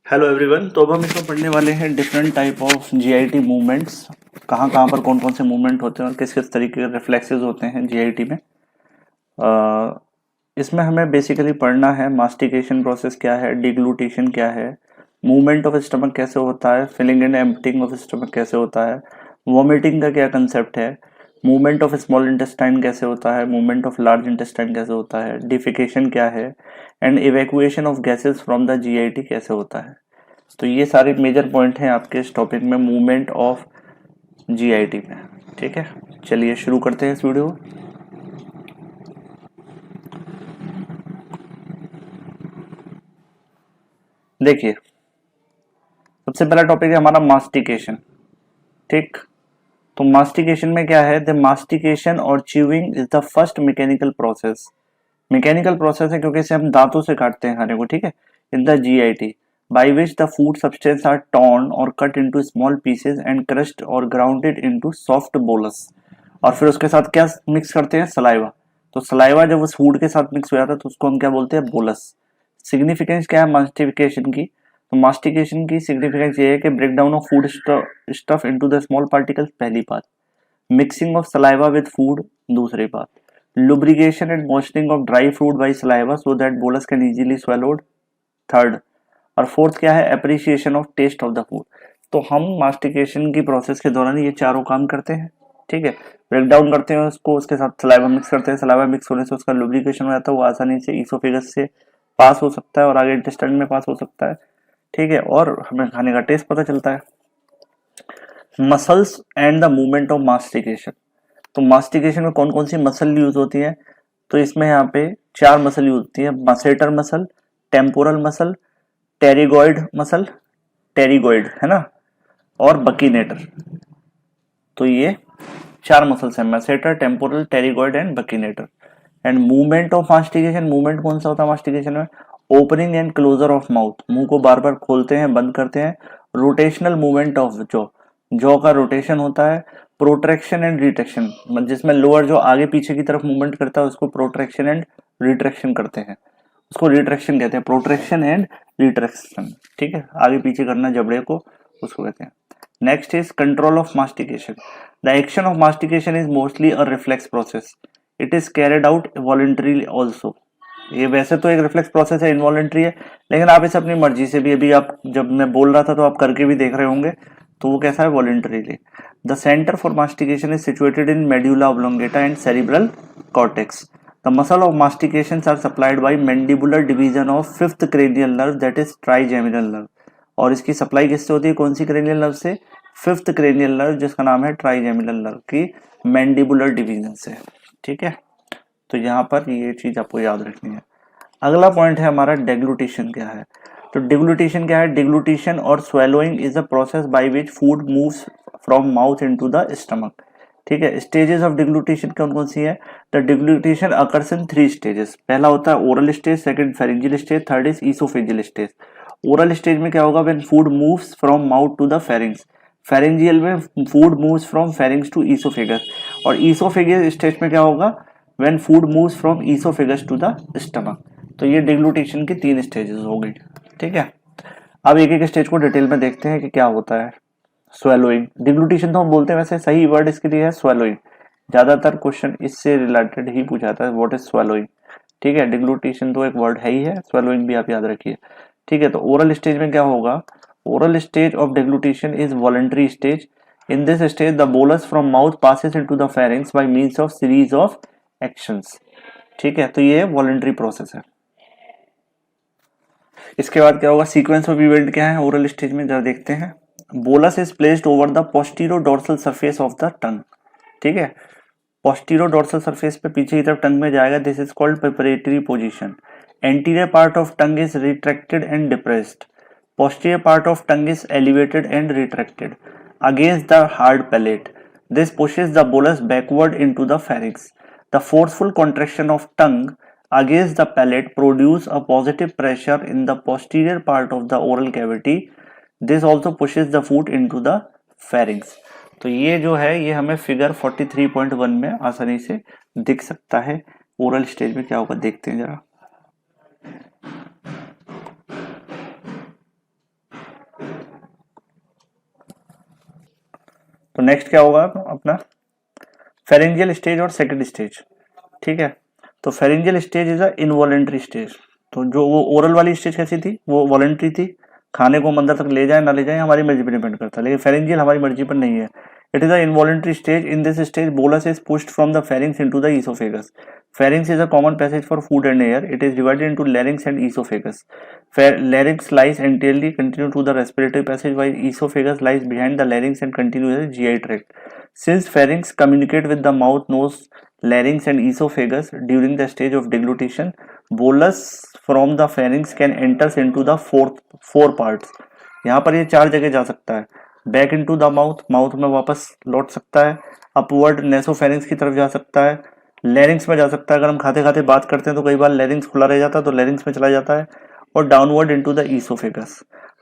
Hello everyone. तो अब हम इसमें पढ़ने वाले हैं different type of GIT movements. कहाँ कहाँ पर कौन कौन से मूवमेंट होते हैं और किस किस तरीके के रिफ्लेक्सेस होते हैं जीआईटी में। इसमें हमें बेसिकली पढ़ना है मास्टिकेशन प्रोसेस क्या है, डिग्लूटेशन क्या है, मूवमेंट ऑफ स्टमक कैसे होता है, filling and emptying of stomach कैसे होता है, वॉमिटिंग का क्या कंसेप्ट है, मूवमेंट ऑफ स्मॉल इंटेस्टाइन कैसे होता है, मूवमेंट ऑफ लार्ज इंटेस्टाइन कैसे होता है, डिफिकेशन क्या है, and evacuation of gases from the GIT कैसे होता है। तो ये सारे मेजर पॉइंट हैं आपके इस टॉपिक में, मूवमेंट ऑफ जीआईटी में। ठीक है, चलिए शुरू करते हैं इस वीडियो। देखिए, सबसे पहला टॉपिक है हमारा मास्टिकेशन। ठीक, तो मास्टिकेशन में क्या है, द मास्टिकेशन और chewing is the first mechanical process. Mechanical process है क्योंकि इसे हम दांतों से काटते हैं खाने को। ठीक है, in the GIT by which the food substance are torn और cut into small pieces and crushed और ग्राउंडेड इनटू सॉफ्ट बोलस। और फिर उसके साथ क्या मिक्स करते हैं, सलाइवा। तो सलाइवा जब उस फूड के साथ मिक्स हो जाता है तो उसको हम क्या बोलते हैं, बोलस। सिग्निफिकेंस क्या है मास्टिकेशन की, तो मास्टिकेशन की सिग्निफिकेंस ये है कि break down of food stuff into the small particles, पहली बात। Mixing of saliva with food, दूसरी बात। Lubrication and moisturing of dry fruit by saliva so that bolus can easily swallowed, third. और फोर्थ क्या है, appreciation of taste of the food. तो हम मास्टिकेशन की प्रोसेस के दौरान ये चारों काम करते हैं। ठीक है, ब्रेक डाउन करते हैं उसको, उसके साथ सलाइवा मिक्स करते हैं, सलाइवा मिक्स होने से उसका लुब्रिकेशन हो जाता है, वो आसानी से ईसोफेगस से पास हो सकता है और आगे इंटेस्टाइन में पास हो सकता है। ठीक है, और हमें खाने का टेस्ट पता चलता है। Muscles and the movement of mastication. तो मास्टिकेशन में कौन कौन सी मसल यूज होती है, तो इसमें यहाँ पे चार मसल यूज होती है, masseter muscle, temporal muscle, pterygoid muscle, pterygoid है ना, और बकीनेटर। तो ये चार मसल्स हैं, masseter, temporal, pterygoid and buccinator. And movement of mastication, movement कौन सा होता है मास्टिकेशन में, opening and closure of mouth, मुंह को बार बार खोलते हैं बंद करते हैं। Rotational movement of jaw, jaw का रोटेशन होता है। प्रोट्रैक्शन एंड रिट्रैक्शन, जिसमें लोअर जो आगे पीछे की तरफ मूवमेंट करता है उसको प्रोट्रैक्शन एंड रिट्रैक्शन करते हैं, उसको रिट्रैक्शन कहते हैं, प्रोट्रैक्शन एंड रिट्रैक्शन। ठीक है, आगे पीछे करना जबड़े को, उसको कहते हैं। Next is control of mastication. The action of mastication is mostly a reflex process, it is carried out voluntarily also. ये वैसे तो एक रिफ्लेक्स प्रोसेस है, इनवॉलंटरी है, लेकिन आप इसे अपनी मर्जी से भी, अभी आप जब मैं बोल रहा था तो आप करके भी देख रहे होंगे, तो वो कैसा है, voluntarily. The centre for mastication is situated in medulla oblongata and cerebral cortex. The muscle of mastications are supplied by mandibular division of fifth cranial nerve, that is trigeminal nerve। और इसकी सप्लाई किससे होती है, कौन सी cranial nerve से, fifth cranial nerve, जिसका नाम है ट्राइजेमिनल नर्व की मैंडिबुलर डिवीजन से। ठीक है, तो यहाँ पर ये चीज आपको याद रखनी है। अगला पॉइंट है हमारा डेग्लूटेशन क्या है। तो डेग्लूटेशन क्या है, डेग्लूटेशन और swallowing is a process by which food moves from mouth into the stomach. ठीक है, स्टेजेस ऑफ डिग्लूटेशन कौन कौन सी है, the deglutition occurs in three stages. पहला होता है oral stage, second pharyngeal stage, third is oesophageal stage. Oral stage में क्या होगा, when food moves from mouth to the pharynx. Pharyngeal में food moves from pharynx to oesophagus. और oesophageal stage में क्या होगा, when food moves from oesophagus to the stomach. तो ये डिग्लूटेशन की तीन स्टेजेस हो गई। ठीक है, अब एक एक स्टेज को डिटेल में देखते हैं कि क्या होता है। स्वेलोइंग, डिग्लूटेशन तो हम बोलते हैं, वैसे सही वर्ड इसके लिए है स्वेलोइंग। ज्यादातर क्वेश्चन इससे रिलेटेड ही पूछाता है, व्हाट इज स्वेलोइंग। ठीक है, डिग्लूटेशन तो एक वर्ड है ही है, स्वेलोइंग भी आप याद रखिए। ठीक है, तो ओरल स्टेज में क्या होगा, oral stage of deglutition is voluntary stage. In this stage the bolus from mouth passes into the pharynx by means of series of actions. ठीक है, तो ये वॉलंटरी प्रोसेस है। इसके बाद क्या होगा, सीक्वेंस ऑफ इवेंट क्या है ओरल स्टेज में, जरा देखते हैं। Bolus is placed over the posterior dorsal surface of the tongue. ठीक है, पोस्टीरियर डोर्सल सरफेस पे पीछे की तरफ टंग में जाएगा, this is called preparatory position. Anterior part of tongue is retracted and depressed. Posterior part of tongue is elevated and retracted against the hard palate. This pushes the bolus backward into the pharynx. The forceful contraction of tongue against the palate produce a positive pressure in the posterior part of the oral cavity. This also pushes the food into the pharynx. तो ये जो है ये हमें figure 43.1 में आसानी से दिख सकता है। ओरल स्टेज में क्या होगा देखते हैं जरा। तो नेक्स्ट क्या होगा अपना फेरेंजियल स्टेज और सेकंड स्टेज, ठीक है। तो pharyngeal stage is a involuntary stage. तो जो वो ओरल वाली स्टेज कैसी थी, वो वॉलेंट्री थी, खाने को हम अंदर तक ले जाए ना ले जाए हमारी मर्जी पर डिपेंड करता है, लेकिन फेरेंजियल हमारी मर्जी पर नहीं है। It is a involuntary stage. In this stage bolus is pushed from the pharynx into the oesophagus. Pharynx is a common passage for food and air. It is divided into larynx and esophagus. Larynx lies entirely continue to the respiratory passage, while esophagus lies behind the larynx and continues as GI tract. Since pharynx communicate with the mouth, nose, larynx and esophagus during the stage of deglutition, bolus from the pharynx can enter into the four parts. यहाँ पर ये 4 जगह जा सकता है। Back into the mouth, mouth में वापस लौट सकता है। अपवर्ड नेसोफेरिंक्स की तरफ जा सकता है। लैरिंग्स में जा सकता है, अगर हम खाते खाते बात करते हैं तो कई बार लैरिंग्स खुला रह जाता है तो लैरिंग्स में चला जाता है। और downward into the oesophagus.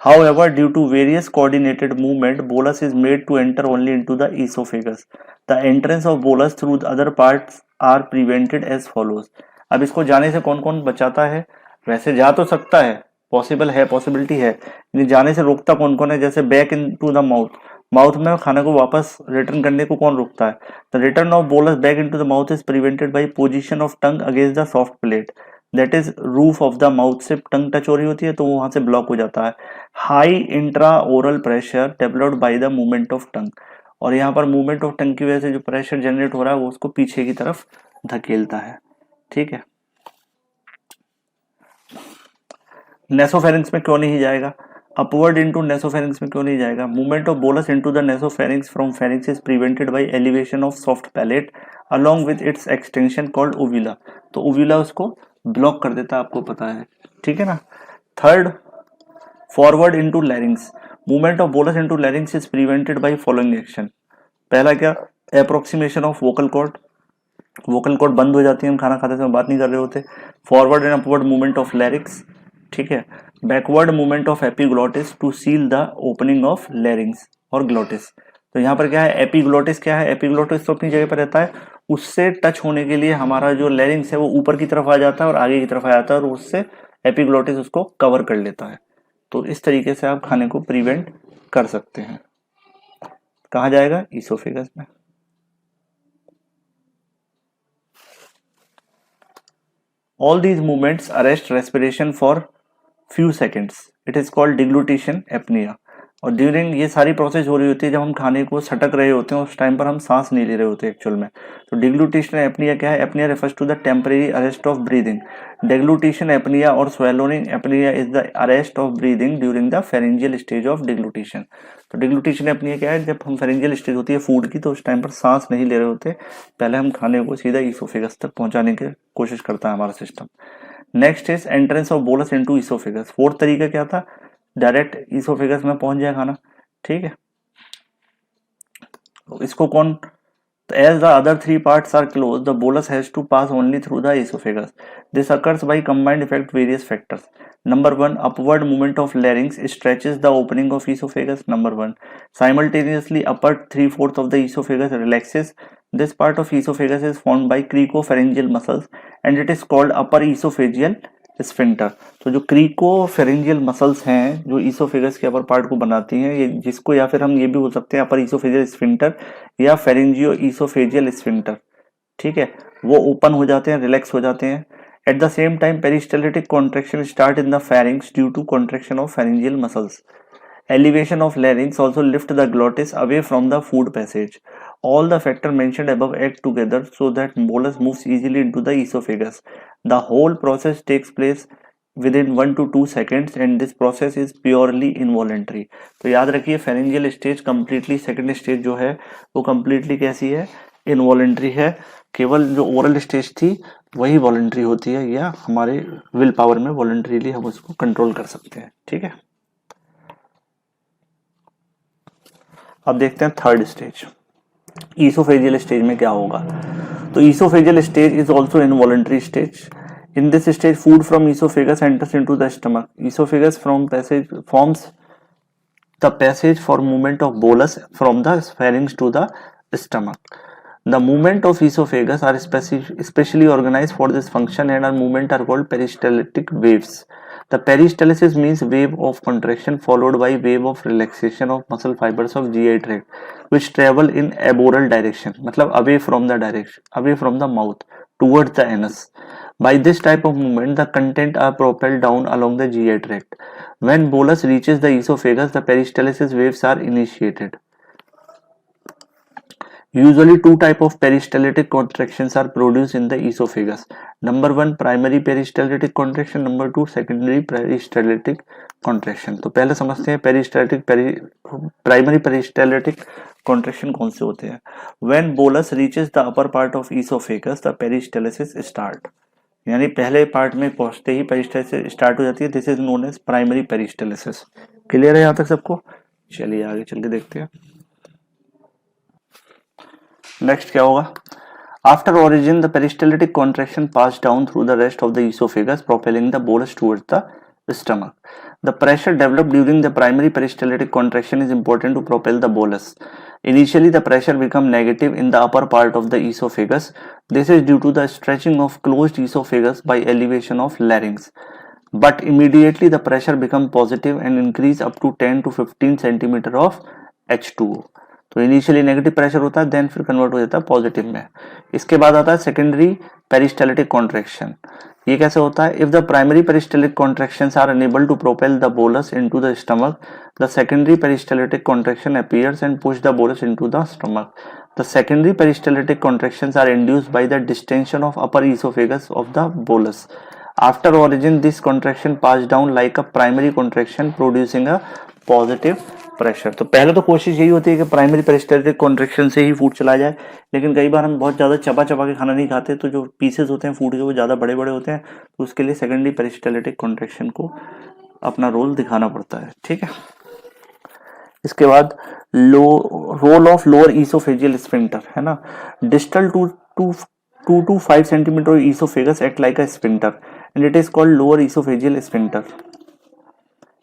However, due to various coordinated movement, bolus is made to enter only into the esophagus. The entrance of bolus through the other parts are prevented as follows. अब इसको जाने से कौन कौन बचाता है? वैसे जा तो सकता है, पॉसिबल है, पॉसिबिलिटी है, लेकिन जाने से रोकता कौन कौन है? जैसे back in to the mouth, mouth में खाने को वापस रिटर्न करने को कौन रोकता है? The return of bolus back into the mouth is prevented bye position of tongue against the soft plate, that is roof of the mouth से टंग टच हो रही होती है तो वहां से ब्लॉक हो जाता है। High intra oral pressure developed by the movement of tongue, और यहाँ पर मूवमेंट ऑफ टंग की वजह से जो प्रेशर जनरेट हो रहा है वो उसको पीछे की तरफ धकेलता है, ठीक है। नेसोफेरिंक्स में क्यों नहीं जाएगा? अपवर्ड इनटू नेसोफेरिंक्स में क्यों नहीं जाएगा? Movement of bolus into the nasopharynx from pharynx is prevented by elevation of soft palate along with its extension called uvula. तो ओविला उसको ब्लॉक कर देता है, आपको पता है, ठीक है ना। Third, forward into larynx. Movement of bolus into larynx is prevented by following action. पहला क्या? Approximation of vocal cord, vocal cord बंद हो जाती है, हम खाना खाते समय बात नहीं कर रहे होते। Forward and upward movement of larynx, ठीक है। Backward movement of epiglottis to seal the opening of larynx और ग्लोटिस। तो यहाँ पर क्या है? एपिग्लोटिस क्या है? एपिग्लोटिस तो अपनी जगह पर रहता है, उससे टच होने के लिए हमारा जो लैरिंग्स है वो ऊपर की तरफ आ जाता है और आगे की तरफ आ जाता है और उससे एपिग्लोटिस उसको कवर कर लेता है। तो इस तरीके से आप खाने को प्रिवेंट कर सकते हैं। कहाँ जाएगा? ईसोफेगस में। All these movements arrest respiration for few seconds. It is called deglutition apnea. और ड्यूरिंग ये सारी प्रोसेस हो रही होती है जब हम खाने को सटक रहे होते हैं, उस टाइम पर हम सांस नहीं ले रहे होते एक्चुअल में। तो डिग्लूटेशन एपनिया क्या है? Apnoea refers to the temporary arrest of breathing. Deglutition apnoea और swallowing apnoea is the arrest of breathing during the pharyngeal stage of deglutition. तो डिग्लूटेशन एपनिया क्या है? जब हम फेरेंजियल स्टेज होती है फूड की तो उस टाइम पर सांस नहीं ले रहे होते, पहले हम खाने को सीधा ईसोफेगस तक पहुंचाने की कोशिश करता है हमारा system. Next is entrance of bolus into oesophagus. Fourth तरीका क्या था? डायरेक्ट ईसोफेगस में पहुंच जाए खाना, ठीक है। तो इसको कौन? As the other three parts are closed, the bolus has to pass only through the esophagus. This occurs by combined effect various factors. Number 1, upward movement of larynx stretches the opening of esophagus. Number 1, simultaneously upper 3/4 of the esophagus relaxes. This part of esophagus is formed by cricopharyngeal muscles and it is called upper esophageal sphincter. तो जो क्रीकोफेरेंजियल muscles हैं जो oesophagus के upper part को बनाती हैं, ये जिसको या फिर हम ये भी बोल सकते हैं अपर ईसोफेजियल स्फिंक्टर या फेरेंजियो ईसोफेजियल स्फिंक्टर, ठीक है, वो ओपन हो जाते हैं, रिलैक्स हो जाते हैं। At the same time peristaltic contraction start in the pharynx due to contraction of pharyngeal muscles. Elevation of larynx also lift the glottis away from the food passage. All the factors mentioned above act together so that bolus moves easily into the esophagus. The whole process takes place within 1 to 2 seconds and this process is purely involuntary. तो याद रखिए pharyngeal stage completely, second stage जो है वो completely कैसी है? Involuntary है। केवल जो oral stage थी वही voluntary होती है, या हमारे will power में voluntarily हम उसको control कर सकते हैं, ठीक है। अब देखते हैं थर्ड स्टेज, ईसोफेजियल स्टेज में क्या होगा। तो oesophageal stage is also involuntary stage. In this stage food from oesophagus enters into the stomach. Oesophagus from passage forms the passage for movement of bolus from the pharynx to the stomach. The movement of esophagus are specially organized for this function and our movement are called peristaltic waves. The peristalsis means wave of contraction followed by wave of relaxation of muscle fibers of GI tract which travel in aboral direction, मतलब away from the direction, away from the mouth towards the anus. By this type of movement, the content are propelled down along the GI tract. When bolus reaches the esophagus, the peristalsis waves are initiated. Usually two type of peristaltic contractions are produced in the esophagus. Number one, primary peristaltic contraction. Number two, secondary peristaltic contraction. तो पहले समझते हैं primary peristaltic contraction कौन से होते हैं. When bolus reaches the upper part of esophagus, the peristalsis start. यानी पहले पार्ट में पहुंचते ही पेरिस्टालिसिस स्टार्ट हो जाती है. This is known as primary peristalsis. Clear है यहाँ तक सबको? चलिए आगे चल के देखते हैं. नेक्स्ट क्या होगा? After origin the peristaltic contraction pass down through the rest of the oesophagus propelling the bolus towards the stomach. The pressure developed during the primary peristaltic contraction is important to propel the bolus. Initially the pressure become negative in the upper part of the esophagus. This is due to the stretching of closed esophagus by elevation of larynx. But immediately the pressure become positive and increase up to 10 to 15 centimeter of H2O. तो initially negative pressure होता है, then फिर convert हो जाता है positive में. इसके बाद आता है सेकेंडरी पेरिस्टालिटिक कॉन्ट्रैक्शन. ये कैसे होता है? If the primary peristaltic contractions are unable to propel the bolus into the stomach, the secondary peristaltic contraction appears and push the bolus into the stomach. The secondary peristaltic contractions are induced by the distension of upper oesophagus of the bolus. After origin, this contraction passed down like a primary contraction, producing a positive pressure. तो पहले तो कोशिश यही होती है कि primary peristaltic contraction से ही food चला जाए, लेकिन कई बार हम बहुत ज़्यादा चबा चबा के खाना नहीं खाते, तो जो पीसेस होते हैं फूड के वो ज़्यादा बड़े बड़े होते हैं, तो उसके लिए सेकेंडरी पेरिस्टालिटिक कॉन्ट्रैक्शन को अपना रोल दिखाना पड़ता है. ठीक है. इसके बाद role of lower oesophageal sphincter है ना. Distal to 2 to 5 centimeter esophagus act like a sphincter and it is called lower esophageal sphincter.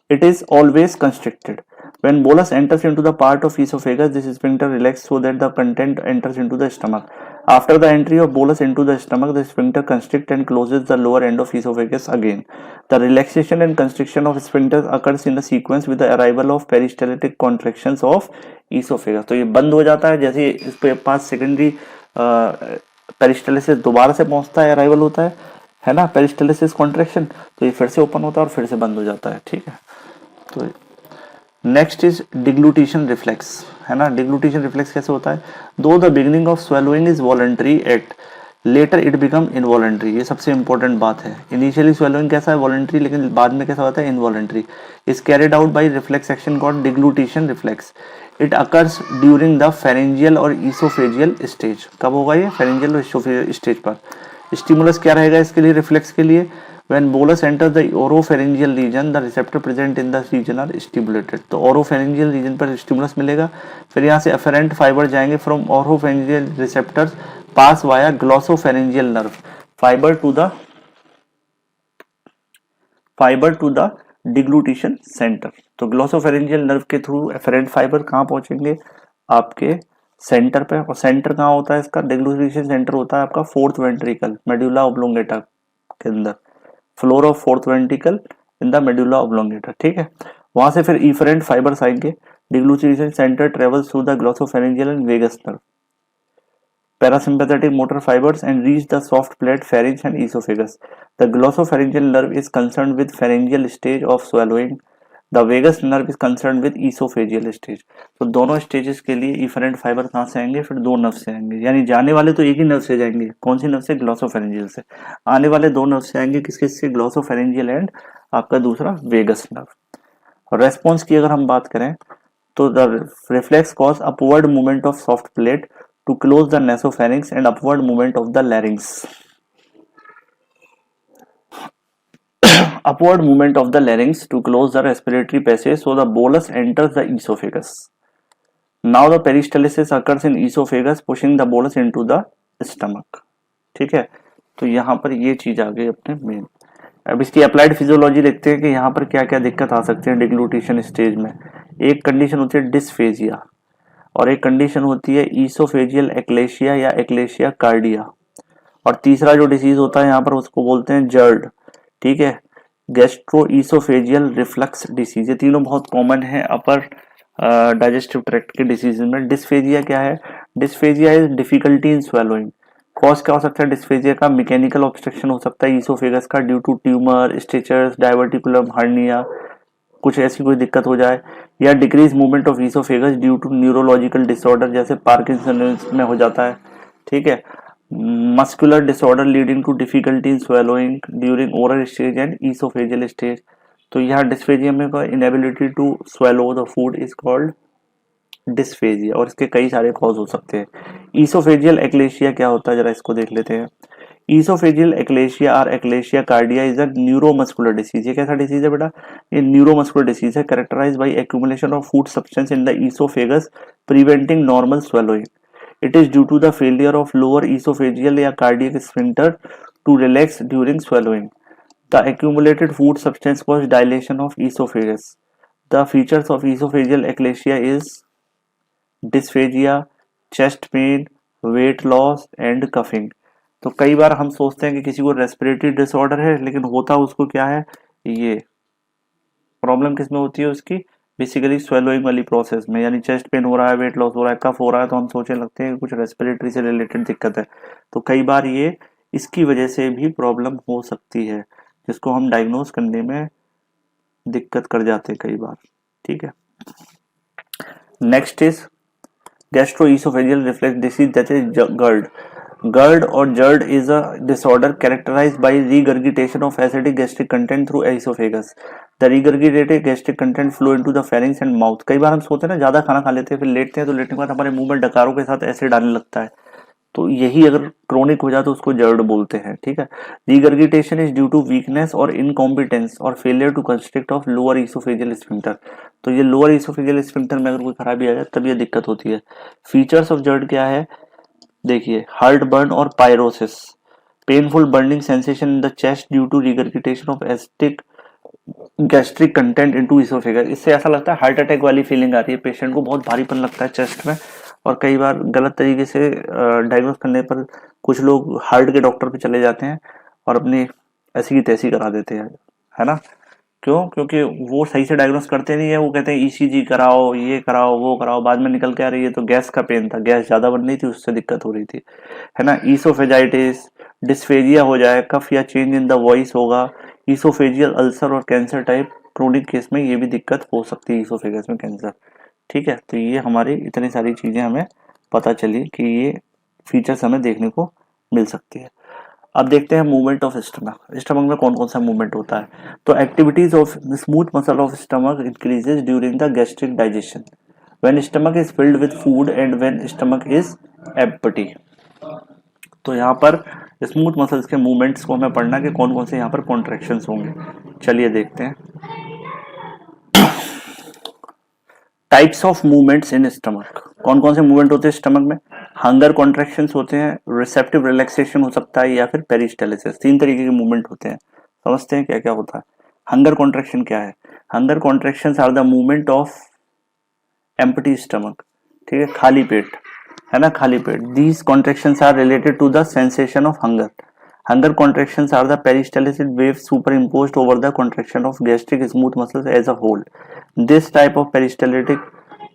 It is always constricted. When bolus enters into the part of esophagus, this sphincter relaxes so that the content enters into the stomach. After the entry of bolus into the stomach, the sphincter constricts and closes the lower end of esophagus again. The relaxation and constriction of sphincter occurs in the sequence with the arrival of peristaltic contractions of esophagus. तो ये बंद हो जाता है जैसे इसके पास secondary peristalsis दोबारा से पहुंचता है, अराइवल होता है ना, पेरिस्टालिसिस कॉन्ट्रैक्शन, तो ये फिर से ओपन होता है और फिर से बंद हो जाता है. ठीक है. तो नेक्स्ट इज डिग्लूटेशन रिफ्लेक्स है ना. डिग्लूटेशन रिफ्लेक्स कैसे होता है? Though the beginning of swallowing is voluntary act, later it become involuntary. ये सबसे इंपॉर्टेंट बात है. इनिशियली स्वेलोइंग कैसा है? वॉलंटरी, लेकिन बाद में कैसा होता है? Involuntary. Is carried out by reflex action called deglutition reflex. It occurs during the pharyngeal और ईसोफेजियल स्टेज. कब होगा ये? फेरेंजियल और ईसोफेजियल स्टेज पर. स्टिमुलस क्या रहेगा इसके लिए, रिफ्लेक्स के लिए? When bolus enters the oropharyngeal region, the receptor present in the region are stimulated. तो oropharyngeal region पर स्टिमुलस मिलेगा. फिर यहाँ से afferent fiber जाएंगे from oropharyngeal receptors pass via glossopharyngeal nerve fiber to the deglutition centre. तो glossopharyngeal nerve के through afferent fibre कहाँ पहुंचेंगे? आपके सेंटर पे. और सेंटर कहाँ होता है इसका? डिग्लूटेशन सेंटर होता है आपका फोर्थ वेंट्रिकल, मेडुला ऑब्लोंगेटा के अंदर, floor of fourth ventricle in the medulla oblongata. ठीक है. वहां से फिर इफरेंट फाइबर्स आएंगे. Deglutition centre travels through the glossopharyngeal and vagus nerve, parasympathetic motor fibers and reach the soft plate pharynx and esophagus. The glossopharyngeal nerve is concerned with pharyngeal stage of swallowing. The vagus nerve is concerned with esophageal stage. तो दोनों stages के लिए efferent fibre कहाँ से आएंगे? फिर दो nerve से आएंगे. यानी जाने वाले तो एक ही नर्व से जाएंगे. कौन सी नर्व से? ग्लोसोफेरेंजियल से. आने वाले दो नर्व से आएंगे. किसके से? ग्लोसोफेरेंजियल एंड आपका दूसरा वेगस नर्व. रेस्पॉन्स की अगर हम बात करें तो the reflex cause upward movement of soft plate to close the nasopharynx and upward movement of the larynx. Upward movement of the larynx to close the respiratory passage so the bolus enters the esophagus. Now the peristalsis occurs in esophagus pushing the bolus into the stomach. ठीक है. तो यहाँ पर ये चीज आ गई अपने main. अब इसकी अप्लाइड फिजियोलॉजी देखते हैं कि यहाँ पर क्या क्या दिक्कत आ सकती है डिग्लूटेशन स्टेज में. एक कंडीशन होती है डिस्फेजिया और एक कंडीशन होती है ईसोफेजियल एक्लेशिया या एक्लेशिया कार्डिया. और तीसरा जो डिसीज होता है यहाँ पर उसको बोलते हैं जर्ड. ठीक है. गैस्ट्रो ईसोफेजियल रिफ्लक्स डिसीज, ये तीनों बहुत कॉमन है अपर डाइजेस्टिव ट्रैक्ट के डिसीज में। डिस्फेजिया क्या है? Dysphagia is difficulty in swallowing. Cause क्या हो सकता है डिस्फेजिया का? मैकेनिकल ऑब्स्ट्रक्शन हो सकता है ईसोफेगस का due to tumour, strictures, diverticulum hernia, कुछ ऐसी कोई दिक्कत हो जाए, या decrease movement of oesophagus due to neurological disorder जैसे पार्किंसन में हो जाता है। ठीक है, muscular disorder leading to difficulty in swallowing during oral stage and oesophageal stage. तो यहाँ डिस्फेजिया में inability to swallow the food is called dysphagia, और इसके कई सारे कॉज हो सकते हैं। ईसोफेजियल एक्लेशिया क्या होता है, जरा इसको देख लेते हैं। ईसोफेजियल एक्लेशिया और achalasia cardia is a neuromuscular disease. ये कैसा डिसीज है बेटा? ये न्यूरोमस्कुलर डिसीज है, characterised by accumulation of food substance in the oesophagus preventing normal swallowing. It is due to the failure of lower esophageal या cardiac sphincter to relax during swallowing. The accumulated food substance causes dilation of esophagus. The features of esophageal eclasia is dysphagia, chest pain, weight loss and coughing. तो कई बार हम सोचते हैं कि किसी को respiratory disorder है, लेकिन होता उसको क्या है, ये प्रॉब्लम किस में होती है उसकी? बेसिकली स्वेलोइंग वाली प्रोसेस में, यानी चेस्ट पेन हो रहा है, वेट लॉस हो रहा है, कफ हो रहा है, तो हम सोचने लगते हैं कि कुछ रेस्पिरेटरी से रिलेटेड दिक्कत है। तो कई बार ये इसकी वजह से भी प्रॉब्लम हो सकती है, जिसको हम डायग्नोज करने में दिक्कत कर जाते हैं कई बार। ठीक है, next is gastroesophageal reflux disease, that is GERD. GERD or GERD is a disorder characterized by regurgitation of acidic gastric content through esophagus. The regurgitated gastric content flow into the pharynx and mouth. कई बार हम सोचते हैं ना, ज्यादा खाना खा लेते हैं, फिर लेटते हैं, तो लेटने के बाद हमारे मुंह में डकारों के साथ एसिड आने लगता है, तो यही अगर क्रोनिक हो जाए तो उसको जर्ड बोलते हैं। ठीक है, regurgitation is due to weakness और इनकॉम्पिटेंस और failure to constrict of lower oesophageal sphincter. तो ये लोअर ईसोफेजियल स्फिंक्टर में अगर कोई खराबी आ जाए तब ये दिक्कत होती है। फीचर्स ऑफ जर्ड क्या है? देखिए, हार्ट बर्न और pyrosis, painful burning sensation in the chest due to regurgitation of acidic gastric content into oesophagus. इससे ऐसा लगता है हार्ट अटैक वाली फीलिंग आती है, पेशेंट को बहुत भारीपन लगता है चेस्ट में, और कई बार गलत तरीके से डायग्नोस करने पर कुछ लोग हार्ट के डॉक्टर पे चले जाते हैं और अपनी ऐसी की तैसी करा देते हैं, है ना? क्यों? क्योंकि वो सही से डायग्नोस करते नहीं है, वो कहते हैं ECG कराओ, ये कराओ, वो कराओ, बाद में निकल के आ रही है तो गैस का पेन था, गैस ज्यादा बन रही थी, उससे दिक्कत हो रही थी, है ना? ईसोफेजाइटिस, डिस्फेजिया हो जाए, कफ या चेंज इन द वॉइस होगा, ईसोफेजियल अल्सर और कैंसर टाइप क्रोनिक केस में ये भी दिक्कत हो सकती है, ईसोफेगस में कैंसर। ठीक है, तो ये हमारी इतनी सारी चीजें हमें पता चली कि ये फीचर्स हमें देखने को मिल सकती है। अब देखते हैं मूवमेंट ऑफ स्टमक। स्टमक में कौन कौन सा मूवमेंट होता है? तो activities of smooth muscle of stomach increases during the gastric digestion, when stomach is filled with food and when stomach is empty. तो यहाँ पर स्मूथ मसल्स के मूवमेंट्स को हमें पढ़ना कि कौन कौन से यहाँ पर कॉन्ट्रैक्शंस होंगे। चलिए देखते हैं। Types of movements in stomach, कौन कौन से मूवमेंट होते हैं स्टमक में? हंगर कॉन्ट्रैक्शंस होते हैं, रिसेप्टिव रिलैक्सेशन हो सकता है, या फिर पेरिस्टालिसिस। तीन तरीके के मूवमेंट होते हैं, समझते हैं क्या क्या होता है। हंगर कॉन्ट्रैक्शन क्या है? Hunger contractions are the movement of empty stomach, ठीक है, खाली पेट, है ना, खाली पेट। These contractions are related to the sensation of hunger. Hunger contractions are the peristaltic wave superimposed over the contraction of gastric smooth muscles as a whole. This type of peristaltic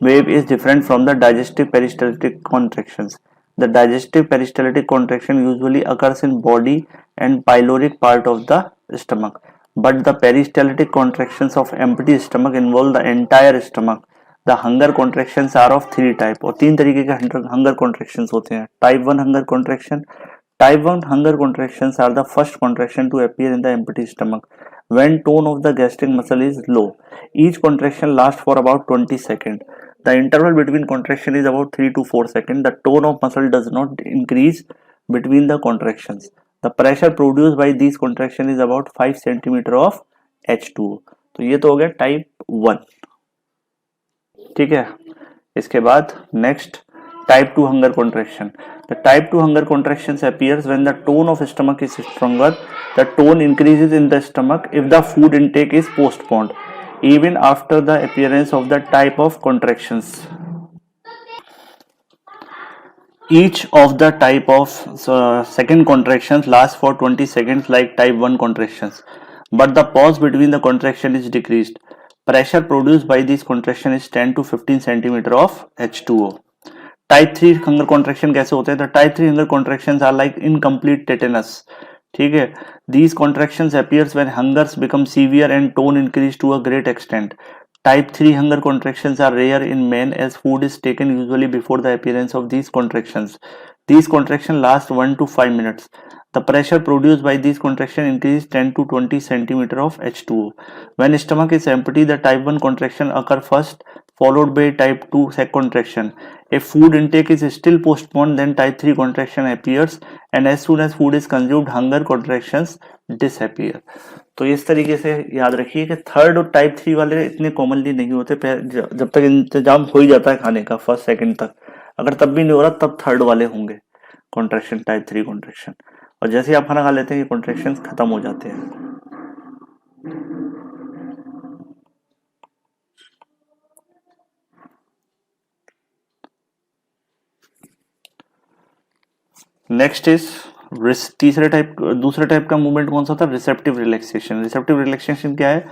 wave is different from the digestive peristaltic contractions. The digestive peristaltic contraction usually occurs in body and pyloric part of the stomach, but the peristaltic contractions of empty stomach involve the entire stomach. The hunger contractions are of three type, और तीन तरीके के hunger contractions होते हैं। Type 1 hunger contraction. Type 1 hunger contractions are the first contraction to appear in the empty stomach when tone of the gastric muscle is low. Each contraction lasts for about 20 seconds. The interval between contraction is about 3 to 4 seconds. The tone of muscle does not increase between the contractions. The pressure produced by these contractions is about 5 centimeter of H2O. तो ये तो हो गया type 1। ठीक है, इसके बाद next type 2 hunger contraction. The type 2 hunger contractions appears when the tone of stomach is stronger. The tone increases in the stomach if the food intake is postponed, even after the appearance of the type of contractions. Each of the type of second contractions lasts for 20 seconds like type 1 contractions. but the pause between the contraction is decreased. Pressure produced by this contraction is 10 to 15 centimeter of H2O. Type 3 hunger contraction कैसे होते हैं? तो type 3 hunger contractions are like incomplete tetanus. ठीक है, these contractions appears when hungers become severe and tone increase to a great extent. Type 3 hunger contractions are rare in men as food is taken usually before the appearance of these contractions. These contractions last 1 to 5 minutes. The pressure produced by these contractions increases 10 to 20 centimeter of H2O. When stomach is empty, the type 1 contraction occur first, followed by type 2 contraction. If food intake is still postponed, then type 3 contraction appears, and as soon as food is consumed, hunger contractions disappear. तो इस तरीके से याद रखिए कि third और type 3 वाले इतने कॉमनली नहीं होते, जब तक इंतजाम हो ही जाता है खाने का फर्स्ट सेकंड तक. अगर तब भी नहीं हो रहा तब थर्ड वाले होंगे कॉन्ट्रैक्शन, टाइप 3 कॉन्ट्रैक्शन. और जैसे ही आप खाना खा लेते हैं ये कॉन्ट्रैक्शन खत्म हो जाते हैं. नेक्स्ट इज दूसरा टाइप का मूवमेंट कौन सा था? Receptive relaxation. रिसेप्टिव रिलैक्सेशन क्या है?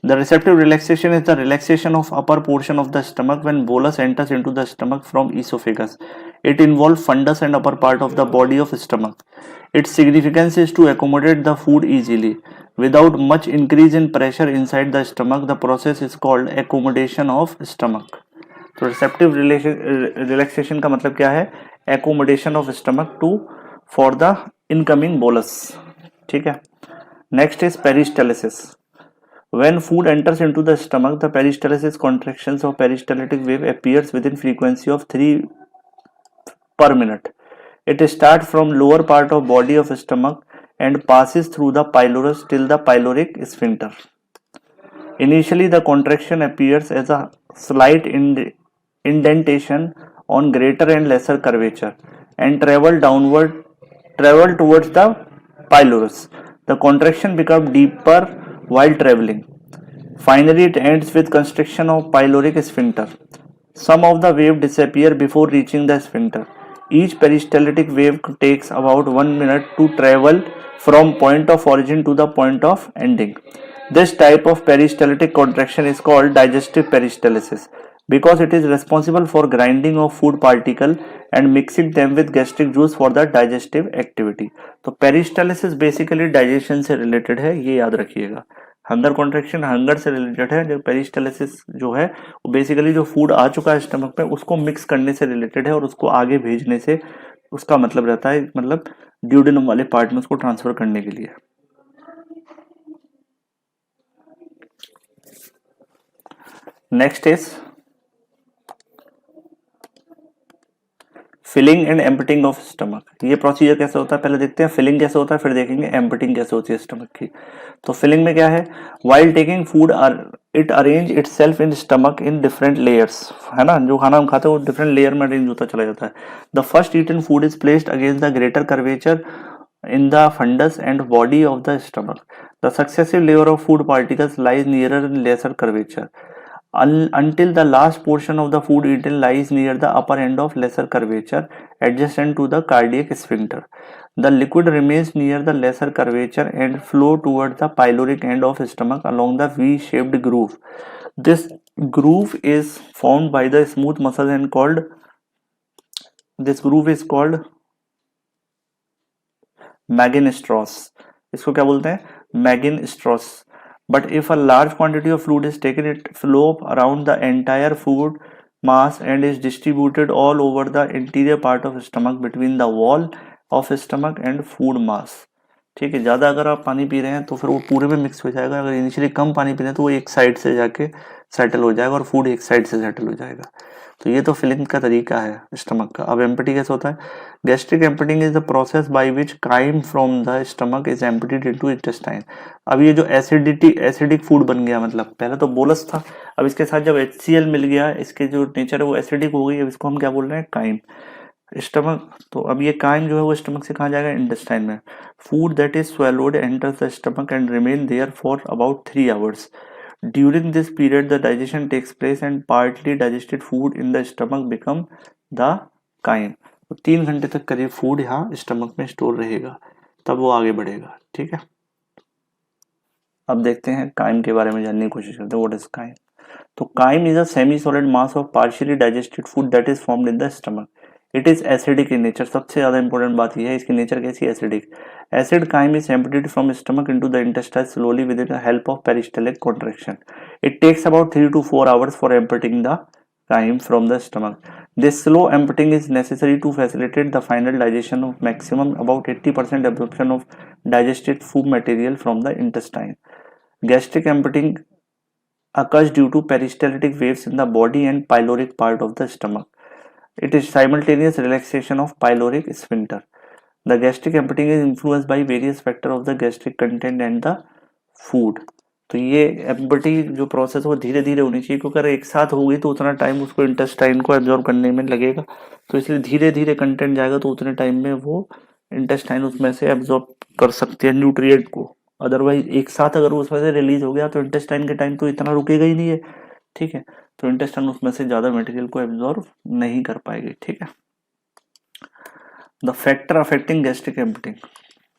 The receptive relaxation is the relaxation of upper portion of the stomach when bolus enters into the stomach from oesophagus. It involve fundus and upper part of the body of stomach. Its significance is to accommodate the food easily without much increase in pressure inside the stomach. The process is called accommodation of stomach. तो receptive relaxation का मतलब क्या है? Accommodation of stomach to for the incoming bolus. ठीक है. Next is peristalsis. When food enters into the stomach, the peristalsis contractions of peristaltic wave appears within frequency of 3 per minute. It starts from lower part of body of stomach and passes through the pylorus till the pyloric sphincter. Initially, the contraction appears as a slight indentation on greater and lesser curvature and travel towards the pylorus. The contraction becomes deeper while traveling. Finally, it ends with constriction of pyloric sphincter. Some of the wave disappear before reaching the sphincter. Each peristaltic wave takes about 1 minute to travel from point of origin to the point of ending. This type of peristaltic contraction is called digestive peristalsis because it is responsible for grinding of food particle and mixing them with gastric juice for the digestive activity. तो peristalsis basically digestion से related है, ये याद रखिएगा. Hunger contraction hunger से related है, जो peristalsis जो है वो बेसिकली जो फूड आ चुका है स्टमक पे उसको मिक्स करने से रिलेटेड है और उसको आगे भेजने से उसका मतलब रहता है, मतलब ड्यूडेनम वाले पार्ट में उसको ट्रांसफर करने के लिए. Next is filling and emptying of stomach. ये प्रोसीजर कैसे होता है पहले देखते हैं. फिलिंग कैसे होता है फिर देखेंगे एम्पटिंग कैसे होती है स्टमक की. तो फिलिंग में क्या है? While taking food it arrange it self in stomach in different layers. है ना, जो खाना हम खाते हैं वो डिफरेंट लेयर में अरेंज होता चला जाता है. The first eaten food is placed against the greater curvature in the fundus and body of the stomach. The successive layer of food particles lies nearer and lesser curvature until the last portion of the food eaten lies near the upper end of lesser curvature adjacent to the cardiac sphincter. The liquid remains near the lesser curvature and flow towards the pyloric end of stomach along the V-shaped groove. This groove is formed by the smooth muscle and this groove is called Maginstrous. इसको क्या बोलते हैं? Maginstrous. But if a large quantity of fluid is taken, it flows around the entire food mass and is distributed all over the interior part of stomach between the wall of stomach and food mass. ठीक है. ज़्यादा अगर आप पानी P रहे हैं तो फिर वो पूरे में मिक्स हो जाएगा. अगर इनिशियली कम पानी पी रहे हैं तो वो एक साइड से जाके सेटल हो जाएगा और फूड एक साइड से सेटल हो जाएगा. तो ये तो फिलिंग का तरीका है स्टमक का. अब एम्पटी कैसे होता है? Gastric emptying is the process by which chyme from the stomach is emptied into intestine. अब ये जो एसिडिक फूड बन गया, मतलब पहले तो बोलस था, अब इसके साथ जब HCl मिल गया, इसके जो नेचर है वो एसिडिक हो गई. अब इसको हम क्या बोल रहे हैं? काइम. स्टमक, तो अब ये काइम जो है वो स्टमक से कहाँ जाएगा? इंटेस्टाइन में. Food that is swallowed enters the stomach and remain there for about 3 hours. During this period, the digestion takes place and partly digested food in the stomach become the chyme. तो 3 घंटे तक करीब food यहाँ stomach में store रहेगा, तब वो आगे बढ़ेगा. ठीक है. अब देखते हैं काइम के बारे में जानने की कोशिश करते हैं। What is chyme? तो chyme is a semi solid mass of partially digested food that is formed in the stomach. It is acidic in nature. सबसे ज्यादा इंपॉर्टेंट बात यह है इसकी नेचर कैसी है, acidic. Acid chyme is emptied from stomach into the intestine slowly with the help of peristaltic contraction. It takes about 3 to 4 hours for emptying the chyme from the stomach. This slow emptying is necessary to facilitate the final digestion of maximum about 80% absorption of digested food material from the intestine. Gastric emptying occurs due to peristaltic waves in the body and pyloric part of the stomach. It is simultaneous relaxation of pyloric sphincter. The gastric emptying is influenced by various factors of the gastric content and the food. तो ये empty जो process वो धीरे धीरे होनी चाहिए, क्योंकि अगर एक साथ होगी तो उतना टाइम उसको इंटेस्टाइन को एब्जॉर्ब करने में लगेगा। तो इसलिए धीरे धीरे कंटेंट जाएगा तो उतने टाइम में वो इंटेस्टाइन उसमें से एब्जॉर्ब कर सकती है न्यूट्रिएंट को। अदरवाइज एक साथ अगर उसमें से रिलीज हो गया तो इंटेस्टाइन के टाइम तो इतना रुकेगा ही नहीं है, ठीक है। तो इंटेस्टाइन उसमें से ज्यादा मटेरियल को एब्जॉर्ब नहीं कर पाएगी, ठीक है। The factor affecting gastric emptying.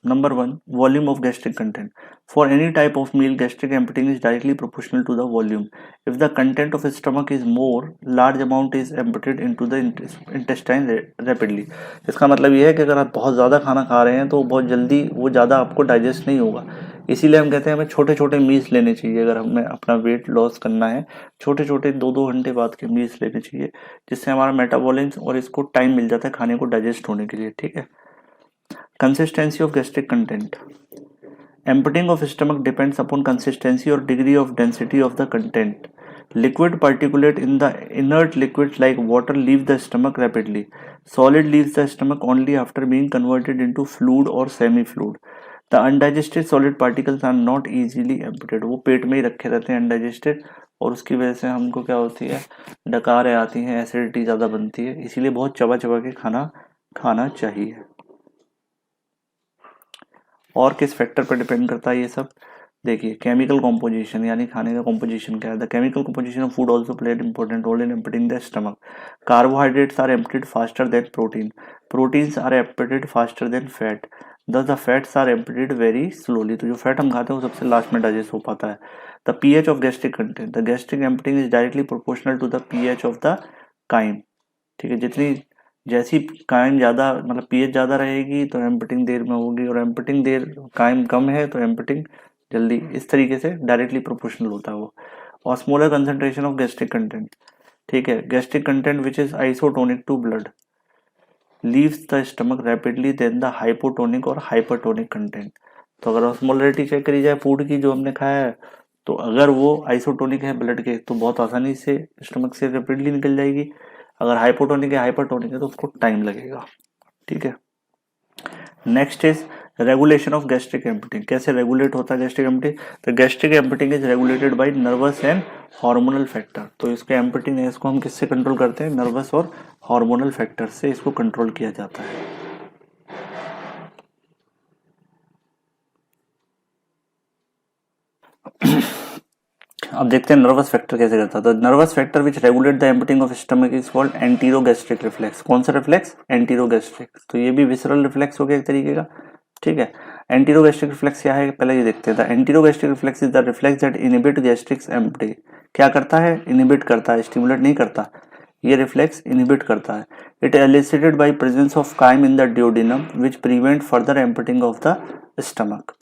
Number 1, volume of gastric content. For any type of meal, gastric emptying is directly proportional to the volume. If the content of the stomach is more, large amount is emptied into the intestine rapidly. इसका मतलब ये है कि अगर आप बहुत ज़्यादा खाना खा रहे हैं तो बहुत जल्दी वो ज़्यादा आपको डाइजेस्ट नहीं होगा। इसीलिए हम कहते हैं हमें छोटे छोटे मील्स लेने चाहिए। अगर हमें अपना वेट लॉस करना है, छोटे छोटे 2-2 घंटे बाद के मील्स लेने चाहिए, जिससे हमारा मेटाबॉलिज्म और इसको टाइम मिल जाता है खाने को डाइजेस्ट होने के लिए, ठीक है। Consistency of gastric content. Emptying of stomach depends upon consistency or degree of density of the content. Liquid particulate in the inert liquids like water leave the stomach rapidly. Solid leaves the stomach only after being converted into fluid or semi-fluid. The undigested solid particles are not easily emptied. वो पेट में ही रखे रहते हैं undigested, और उसकी वजह से हमको क्या होती है, डकारें आती हैं, एसिडिटी ज़्यादा बनती है। इसीलिए बहुत चबा चबा के खाना खाना चाहिए। और किस फैक्टर पर डिपेंड करता है ये सब? देखिए, केमिकल कॉम्पोजिशन, यानी खाने का कॉम्पोजिशन क्या है। The chemical composition of food also play an important role in emptying the stomach. Carbohydrates are emptied faster than protein. Proteins are emptied faster than fat. Thus the fats are emptied very slowly. तो जो fat हम खाते हैं वो सबसे last में digest हो पाता है। The pH of gastric content. The gastric emptying is directly proportional to the pH of the chyme, ठीक है। जितनी जैसी काइम ज़्यादा, मतलब पीएच ज़्यादा रहेगी तो एम्प्टिंग देर में होगी, और एम्प्टिंग देर काइम कम है तो एम्प्टिंग जल्दी। इस तरीके से डायरेक्टली प्रोपोर्शनल होता है वो। और smaller concentration of gastric content, ठीक है। Gastric content which is isotonic to blood leaves the stomach rapidly than the hypotonic और हाइपरटोनिक कंटेंट। तो अगर ऑस्मोलरिटी चेक करी जाए फूड की जो हमने खाया है, तो अगर वो आइसोटोनिक है ब्लड के तो बहुत आसानी से स्टमक से रैपिडली निकल जाएगी। अगर हाइपोटोनिक है, हाइपरटोनिक है, तो उसको टाइम लगेगा, ठीक है। Next is regulation of gastric emptying. कैसे रेगुलेट होता है गैस्ट्रिक एम्प्टिंग? तो gastric emptying is regulated by nervous and hormonal factor. तो इसके एम्प्टिंग है, इसको हम किससे कंट्रोल करते हैं? नर्वस और हार्मोनल फैक्टर से इसको कंट्रोल किया जाता है। अब देखते हैं नर्वस फैक्टर कैसे करता है। तो nervous factor which regulate the emptying of stomach is called enterogastric reflex. कौन सा रिफ्लेक्स? एंटीरोगैस्ट्रिक. तो ये भी विसरल रिफ्लेक्स हो गया एक तरीके का, ठीक है। एंटीरोगैस्ट्रिक रिफ्लेक्स क्या है, पहले ये देखते हैं। The enterogastric reflex is the reflex that inhibit gastric empty. क्या करता है? इनहिबिट करता है, स्टिमुलेट नहीं करता। ये रिफ्लेक्स इनहिबिट करता है। It elicited by presence of chyme in the duodenum which prevent further emptying of the stomach.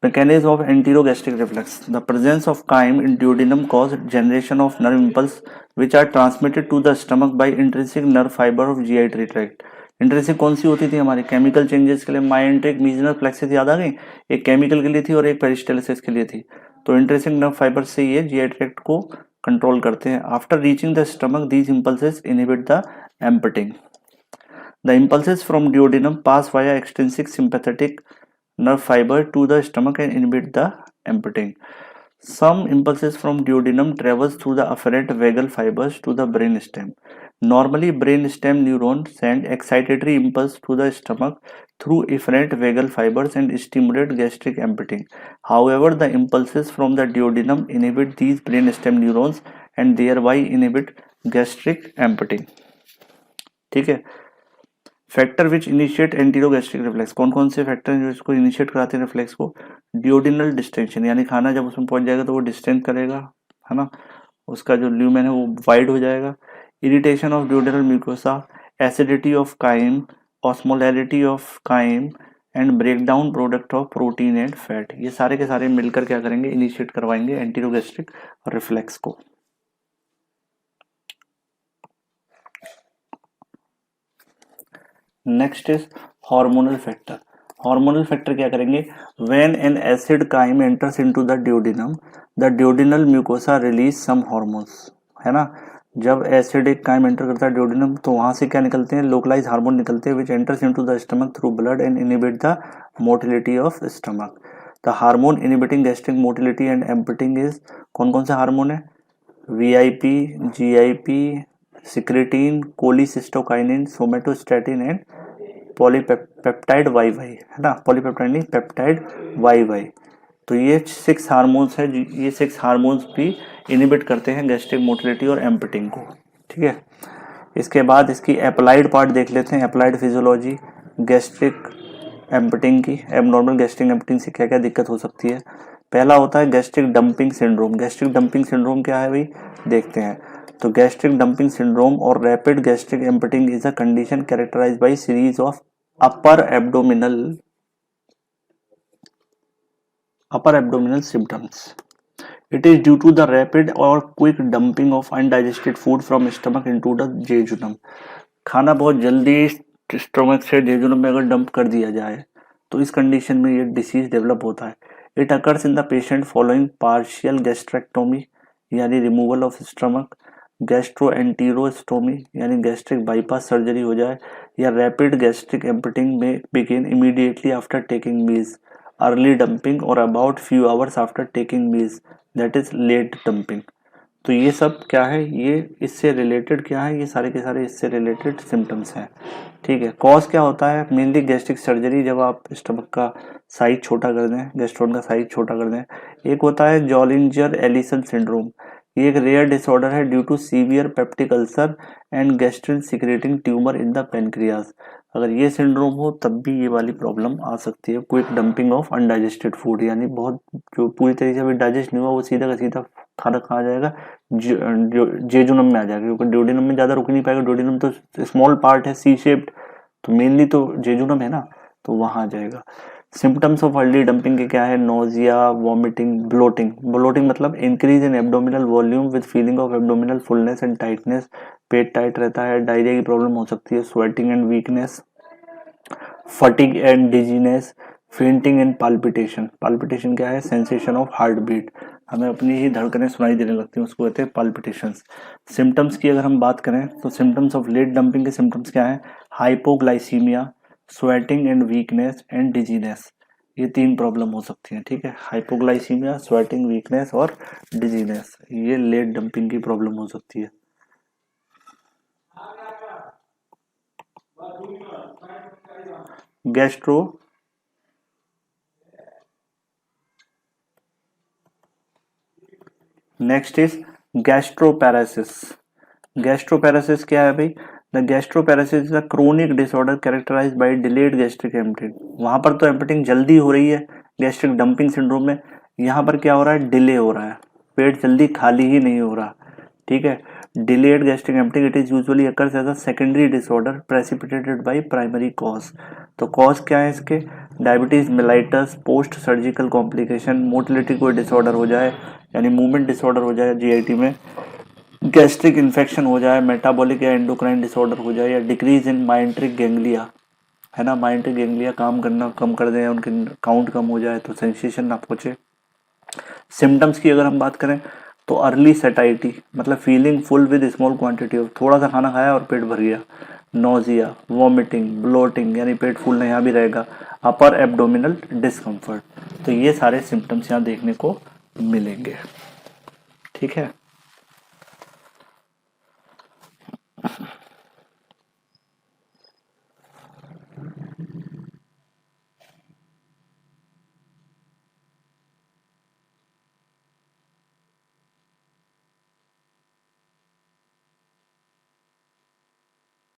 Mechanism of enterogastric reflex. The presence of chyme in duodenum causes generation of nerve impulse which are transmitted to the stomach by intrinsic nerve fiber of GI tract. Intrinsic कौन सी होती थी हमारी? Chemical changes के लिए मायोट्रिक मीजनल plexus याद आ गई, एक chemical के लिए थी और एक पेरिस्टालसिस के लिए थी। तो इंट्रिंसिक नर्व फाइबर से ये जीआई ट्रैक्ट को कंट्रोल करते हैं। After reaching the stomach these impulses inhibit the emptying. The impulses from duodenum pass via extrinsic sympathetic nerve fiber to the stomach and inhibit the emptying. Some impulses from duodenum travels through the afferent vagal fibers to the brainstem. Normally, brainstem neurons send excitatory impulse to the stomach through efferent vagal fibers and stimulate gastric emptying. However, the impulses from the duodenum inhibit these brainstem neurons and thereby inhibit gastric emptying. ठीक है। Factor which initiate एंटीरोगैस्ट्रिक reflex, कौन कौन से factor हैं जो इसको initiate कराते हैं रिफ्लेक्स को? ड्यूडिनल डिस्टेंशन, यानी खाना जब उसमें पहुंच जाएगा तो वो डिस्टेंस करेगा, है ना, उसका जो ल्यूमेन है वो वाइड हो जाएगा। Irritation of duodenal mucosa, acidity of chyme, osmolarity of chyme and break down product of protein and fat, ये सारे के सारे मिलकर क्या करेंगे? इनिशिएट करवाएंगे एंटीरोगैस्ट्रिक रिफ्लेक्स को। Next is hormonal factor. Hormonal factor क्या करेंगे? When an acid chyme enters into the duodenal mucosa release some hormones, है ना, जब एसिडिक काइम एंटर करता है ड्यूडिनम तो वहां से क्या निकलते हैं? लोकलाइज हार्मोन निकलते हैं which enters into the stomach through blood and inhibit the motility of stomach. The hormone inhibiting gastric motility and emptying is, कौन कौन सा हार्मोन है? VIP, GIP, secretin, cholecystokinin, somatostatin and polypeptide Y Y, है ना, polypeptide नहीं, peptide Y Y. तो ये 6 hormones है, ये 6 हार्मोन्स भी इनिबिट करते हैं गैस्ट्रिक मोटिलिटी और एम्पटिंग को, ठीक है। इसके बाद इसकी अप्लाइड पार्ट देख लेते हैं, अप्लाइड फिजियोलॉजी गैस्ट्रिक एम्पटिंग की। एबनॉर्मल गैस्ट्रिक एम्पटिंग से क्या क्या दिक्कत हो सकती है? पहला होता है gastric dumping syndrome. Gastric dumping syndrome क्या है भाई? देखते हैं। तो गैस्ट्रिक डंपिंग सिंड्रोम और rapid gastric emptying is a condition characterised by series of upper abdominal symptoms. It is due to the rapid or quick dumping of undigested food from stomach into the jejunum. खाना बहुत जल्दी stomach से jejunum में अगर dump कर दिया जाए तो इस कंडीशन में ये डिसीज डेवलप होता है। It occurs in the patient following partial gastrectomy यानी रिमूवल ऑफ स्टमक, गैस्ट्रोएंटेरोस्टोमी यानी गैस्ट्रिक बाईपास सर्जरी हो जाए, या रैपिड गैस्ट्रिक एम्पटिंग में begin immediately after taking meals, early dumping और about few hours after taking meals, that is late dumping. तो ये सब क्या है? ये इससे रिलेटेड क्या है? ये सारे के सारे इससे रिलेटेड सिम्टम्स हैं, ठीक है। कॉज क्या होता है? मेनली गैस्ट्रिक सर्जरी, जब आप स्टमक का साइज छोटा कर दें, गैस्ट्रोन का साइज छोटा कर दें। एक होता है जॉलिंजर एलिसन सिंड्रोम, ये एक रेयर डिसऑर्डर है due to severe peptic ulcer and gastrin secreting tumour in the pancreas. अगर ये सिंड्रोम हो तब भी ये वाली प्रॉब्लम आ सकती है, quick dumping of undigested food, यानी बहुत जो पूरी तरीके से अभी डाइजेस्ट नहीं हुआ वो सीधा का सीधा खाना कहाँ जाएगा? जेजुनम में आ जाएगा, क्योंकि ड्यूडिनम में ज्यादा रुक नहीं पाएगा। ड्यूडिनम तो स्मॉल पार्ट है, सी शेप्ड, तो मेनली तो जेजुनम है ना, तो वहां आ जाएगा। सिम्टम्स ऑफ अर्ली डंपिंग के क्या है? Nausea, vomiting, bloating. ब्लोटिंग मतलब increase in abdominal volume with feeling of abdominal fullness and tightness, पेट टाइट रहता है। डायरिया की प्रॉब्लम हो सकती है। Sweating and weakness, fatigue and dizziness, fainting and palpitation. Palpitation क्या है? सेंसेशन ऑफ हार्ट बीट, हमें अपनी ही धड़कनें सुनाई देने लगती हैं, उसको कहते हैं पाल्पिटेशंस। सिम्टम्स की अगर हम बात करें तो सिम्टम्स ऑफ लेट डंपिंग के सिम्टम्स क्या है? Hypoglycaemia, sweating and weakness and dizziness, ये 3 प्रॉब्लम हो सकती हैं, ठीक है। हाइपोग्लाइसीमिया, स्वेटिंग, वीकनेस और डिजीनेस, ये लेट डंपिंग की प्रॉब्लम हो सकती है। Gastro next is gastroparesis. Gastroparesis क्या है भाई? The gastroparesis is a chronic disorder characterised by delayed gastric emptying. वहां पर तो एम्पटिंग जल्दी हो रही है गैस्ट्रिक डंपिंग सिंड्रोम में, यहाँ पर क्या हो रहा है? डिले हो रहा है, पेट जल्दी खाली ही नहीं हो रहा, ठीक है। Delayed gastric emptying it is usually occurs as a secondary disorder precipitated by primary cause. तो कॉज क्या है इसके? Diabetes mellitus, post surgical complication, motility कोई डिसऑर्डर हो जाए यानी मूवमेंट डिसऑर्डर हो जाए जीआईटी में, गैस्ट्रिक इन्फेक्शन हो जाए, मेटाबॉलिक या एंडोक्राइन डिसऑर्डर हो जाए, या डिक्रीज इन माइंट्रिक गैंग्लिया, है ना, माइंट्रिक गैंग्लिया काम करना कम कर दें, उनके काउंट कम हो जाए, तो सेंसेशन ना पहुंचे। सिम्टम्स की अगर हम बात करें तो अर्ली सेटाइटी मतलब feeling full with small quantity of, थोड़ा सा खाना खाया और पेट भर गया। नोजिया, वॉमिटिंग, ब्लोटिंग यानी पेट फूलना यहाँ भी रहेगा। अपर एब्डोमिनल डिस्कम्फर्ट, तो ये सारे सिम्टम्स यहाँ देखने को मिलेंगे, ठीक है।